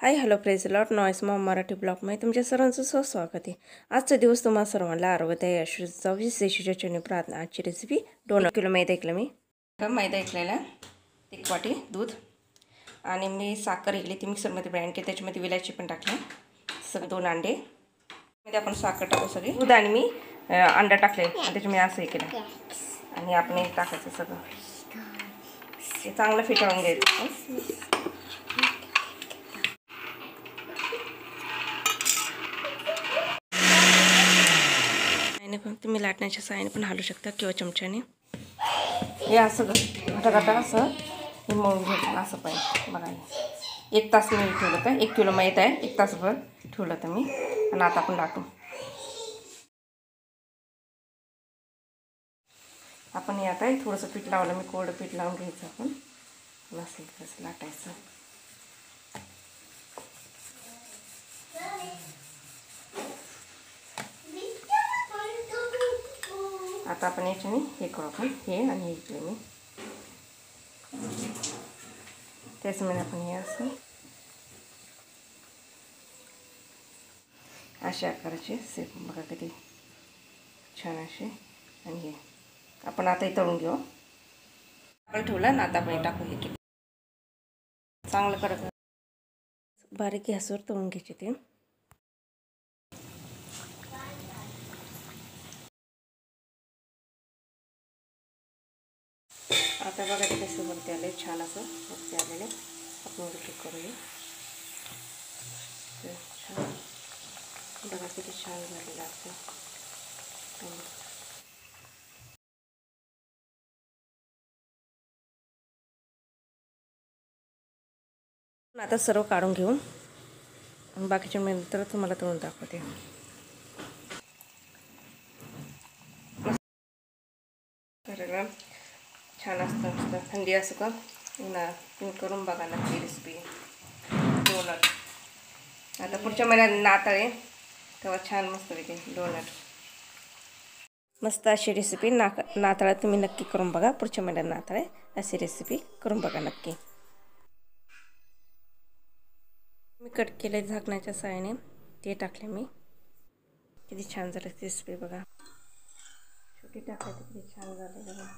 Hi hello praise lot noise Maugham Marathi ब्लॉगमध्ये तुमच्या सर्वांचं स्वागत आहे। आजचा दिवस तुम्हाला सर्वांना आरोग्यदायी आयुष्याचा विशेष चरणी प्रार्थना। आजची रेसिपी 2 किलो मैदा घेतला मी मैदा घेतलेला, 1 वाटी दूध आणि मी साखर घेतली ती मिक्सरमध्ये ब्लेंड केली, त्याच्यामध्ये विलायची पण टाकली, सगळे 2 अंडे मध्ये आपण साखर टाकू, सगळे दूध आणि मी अंडा टाकले आणि त्याच्यामध्ये असं हे केलं आणि आपण हे टाकायचं सगळं, हे चांगलं फिटवून घ्यायचं। पण तुम्ही लाटण्याच्या साहाय्याने पण हलवू शकता किंवा चमच्याने। हे असं घटाघटा असं हे मळून घ्यायचं असं पाहिजे बघा। 1 तास मी ठेवलं तर 1 किलो मैदा आहे, 1 तासभर ठेवलं तर मी। आणि आता आपण लाटू, आपण हे आता थोडंसं पीठ लावलं मी, कोरडं पीठ लावून घ्यायचं आपण असं लाटायचं। आता आपण याच्याने हे करू, आपण हे आणि हे इकडे मी त्याचमध्ये आपण हे असं अशा आकाराचे सेप बघा किती छान असे। आणि हे आपण आता तळून घेऊ, आपण ठेवलं ना, आता आपण टाकू हे चांगलं करत बारीक गॅसवर तळून घ्यायचे ते। आता बघा ते कसं वरती आले, छान असं वरती आलेले। आपण उलटी करूया, छान बघा किती छान झालेलं असतं। आता सर्व काढून घेऊन बाकीच्या नंतर तुम्हाला तळून दाखवते। छान असतं, मस्त थंडी असो का उन्हाळा, तुम्ही करून बघा नक्की रेसिपी डोनट। आता पुढच्या महिन्यात नाताळ आहे तेव्हा छान मस्त पैकी डोनट, मस्त अशी रेसिपी नाताळात तुम्ही नक्की करून बघा। पुढच्या महिन्यात नाताळ आहे, अशी रेसिपी करून बघा नक्की। मी कट केले झाकण्याच्या साहाय्याने, ते टाकले मी, किती छान झालं रेसिपी बघा। छोटी टाकले तर किती छान झाले बघा।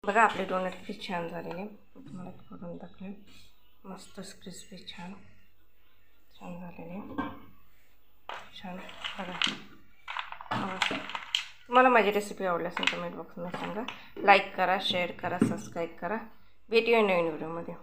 बघा आपले डोनट किती छान झालेले, तुम्हाला करून दाखवेन। मस्त क्रिस्पी छान छान झालेले, छान बघा। तुम्हाला माझी रेसिपी आवडली असेल कमेंट बॉक्समध्ये सांगा, लाईक करा, शेअर करा, सबस्क्राईब करा। भेटूया नवीन व्हिडिओमध्ये।